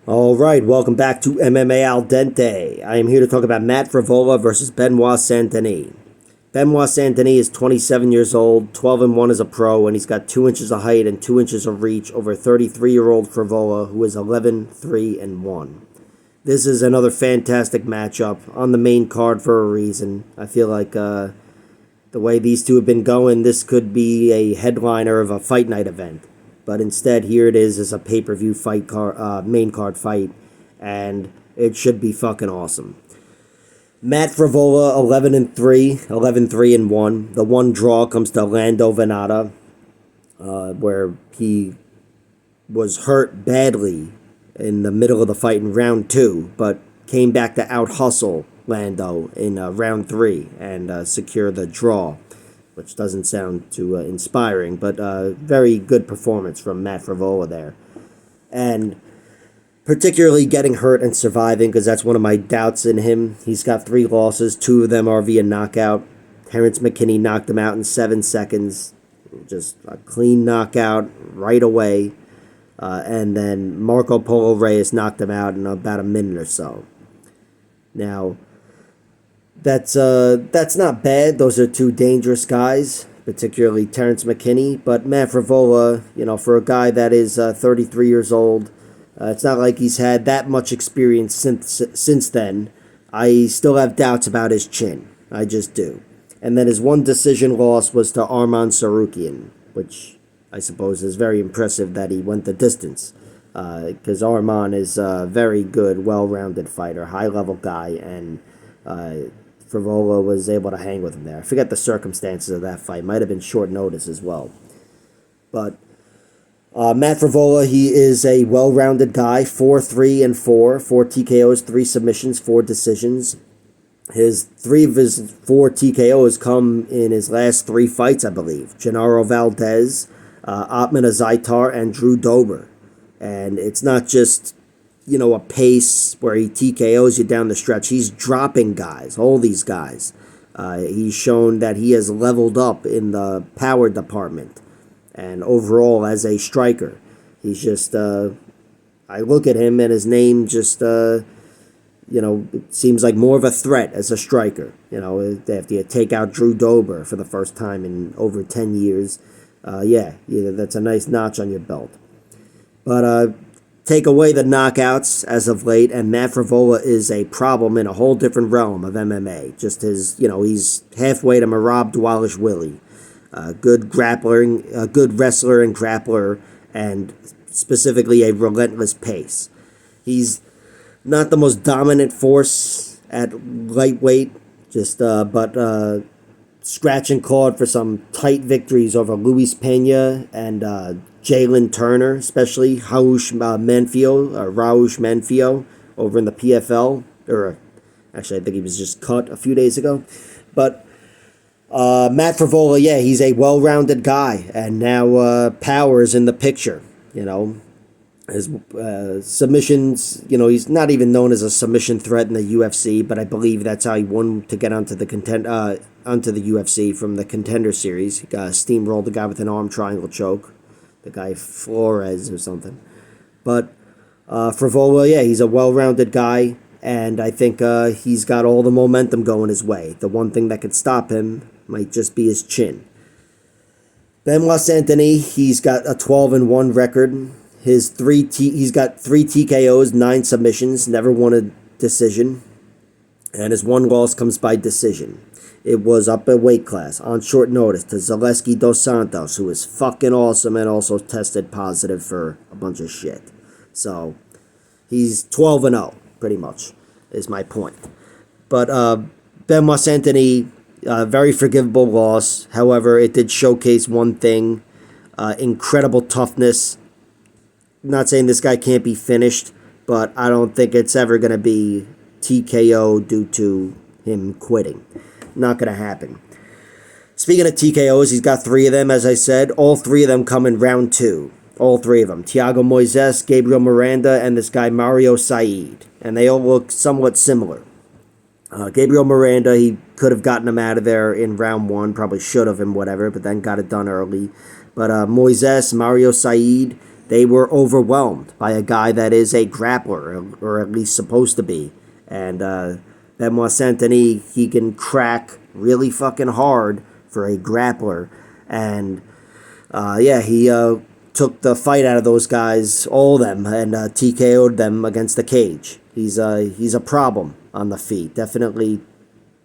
All right, welcome back to MMA Al Dente. I am here to talk about Matt Frevola versus Benoit Saint-Denis. Benoit Saint-Denis is 27 years old, 12-1 as a pro, and he's got 2 inches of height and 2 inches of reach over 33-year-old Frevola, who is 11-3-1. This is another fantastic matchup on the main card for a reason. I feel like the way these two have been going, this could be a headliner of a fight night event. But instead, here it is as a pay-per-view main card fight, and it should be fucking awesome. Matt Frevola, 11-3, 11-3-1. The one draw comes to Lando Venata, where he was hurt badly in the middle of the fight in round 2, but came back to out-hustle Lando in round 3 and secure the draw, which doesn't sound too inspiring, but very good performance from Matt Frevola there. And particularly getting hurt and surviving, because that's one of my doubts in him. He's got 3 losses. 2 of them are via knockout. Terrence McKinney knocked him out in 7 seconds. Just a clean knockout right away. And then Marco Polo Reyes knocked him out in about a minute or so. Now, that's not bad. Those are 2 dangerous guys, particularly Terrence McKinney. But Matt Frevola, for a guy that is 33 years old, it's not like he's had that much experience since then. I still have doubts about his chin. I just do. And then his one decision loss was to Arman Tsarukyan, which I suppose is very impressive that he went the distance. Because Arman is a very good, well-rounded fighter, high-level guy, and Frevola was able to hang with him there. I forget the circumstances of that fight. Might have been short notice as well. But Matt Frevola, he is a well-rounded guy, 4-3-4, 4 TKOs, 3 submissions, 4 decisions. 3 of his 4 TKOs come in his last 3 fights, I believe. Genaro Valdez, Atman Azaitar, and Drew Dober. And it's not just, a pace where he TKOs you down the stretch. He's dropping guys, all these guys. He's shown that he has leveled up in the power department. And overall, as a striker, he's just, I look at him and his name just, it seems like more of a threat as a striker. After you take out Drew Dober for the first time in over 10 years, that's a nice notch on your belt. But take away the knockouts as of late, and Matt Frevola is a problem in a whole different realm of MMA. Just his, he's halfway to Merab Dwalishvili. Good grappler, good wrestler and grappler, and specifically a relentless pace. He's not the most dominant force at lightweight, but scratch and clawed for some tight victories over Luis Pena and Jalen Turner, especially Raush Manfio over in the PFL. Actually, I think he was just cut a few days ago. But Matt Frevola, he's a well-rounded guy, and now power is in the picture. His submissions, he's not even known as a submission threat in the UFC, but I believe that's how he won to get onto the UFC from the Contender Series. He steamrolled the guy with an arm triangle choke, the guy Flores or something. But Frevola, he's a well-rounded guy, and I think he's got all the momentum going his way. The one thing that could stop him might just be his chin. Benoit Saint-Denis, he's got a 12-1 record. He's got 3 TKOs, 9 submissions, never won a decision, and his one loss comes by decision. It was up a weight class on short notice to Zaleski dos Santos, who is fucking awesome and also tested positive for a bunch of shit. So he's 12-0, pretty much, is my point. But Benoit Saint-Denis, very forgivable loss. However, it did showcase one thing, incredible toughness. Not saying this guy can't be finished, but I don't think it's ever going to be TKO due to him quitting. Not going to happen. Speaking of TKOs, he's got 3 of them, as I said. All 3 of them come in round 2. All 3 of them. Thiago Moises, Gabriel Miranda, and this guy Mario Said. And they all look somewhat similar. Gabriel Miranda, he could have gotten him out of there in round 1. Probably should have and whatever, but then got it done early. But Moises, Mario Said, they were overwhelmed by a guy that is a grappler, or at least supposed to be. And Benoit Saint-Denis, he can crack really fucking hard for a grappler. And yeah, he took the fight out of those guys, all of them, and TKO'd them against the cage. He's a problem on the feet. Definitely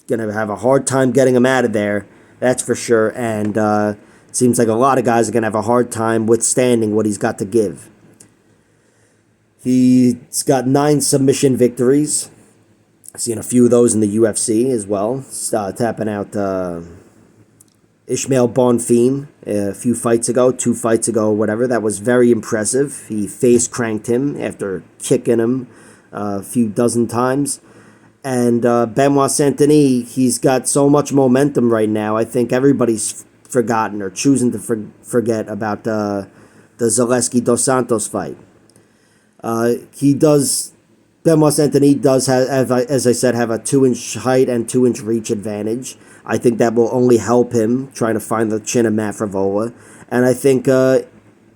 gonna have a hard time getting him out of there, that's for sure. And it seems like a lot of guys are gonna have a hard time withstanding what he's got to give. He's got 9 submission victories. I've seen a few of those in the UFC as well. Tapping out Ishmael Bonfim a few fights ago, 2 fights ago, whatever. That was very impressive. He face cranked him after kicking him a few dozen times. And Benoit Saint-Denis, he's got so much momentum right now. I think everybody's forgotten or choosing to forget about the Zaleski Dos Santos fight. Benoit Saint-Denis does have, as I said, have a 2-inch height and 2-inch reach advantage. I think that will only help him trying to find the chin of Matt Frevola. And I think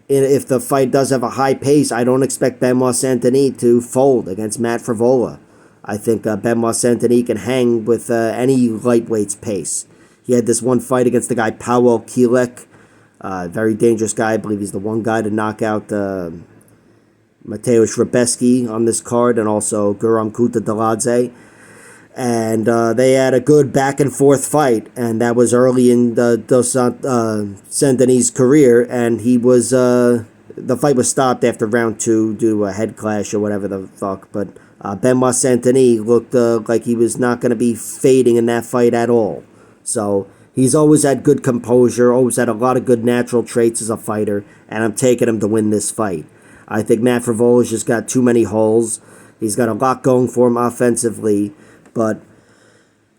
if the fight does have a high pace, I don't expect Benoit Saint-Denis to fold against Matt Frevola. I think Benoit Saint-Denis can hang with any lightweight's pace. He had this one fight against the guy Paweł Kilek, very dangerous guy. I believe he's the one guy to knock out Mateusz Rebeski on this card, and also Guram Kutadeladze. And they had a good back-and-forth fight, and that was early in Saint-Denis' career, and he was the fight was stopped after round 2 due to a head clash or whatever the fuck. But Benoit Saint-Denis looked like he was not going to be fading in that fight at all. So he's always had good composure, always had a lot of good natural traits as a fighter, and I'm taking him to win this fight. I think Matt Frevola's just got too many holes. He's got a lot going for him offensively, but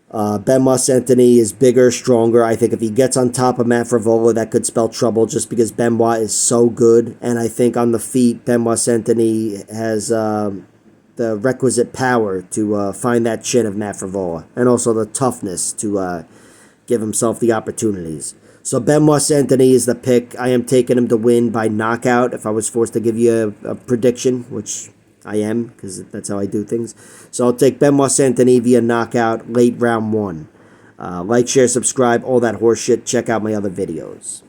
Benoit Saint-Denis is bigger, stronger. I think if he gets on top of Matt Frevola, that could spell trouble just because Benoit is so good. And I think on the feet, Benoit Saint-Denis has the requisite power to find that chin of Matt Frevola, and also the toughness to give himself the opportunities. So Benoit Saint-Denis is the pick. I am taking him to win by knockout if I was forced to give you a prediction, which I am, because that's how I do things. So I'll take Benoit Saint-Denis via knockout, late round 1. Like, share, subscribe, all that horse shit. Check out my other videos.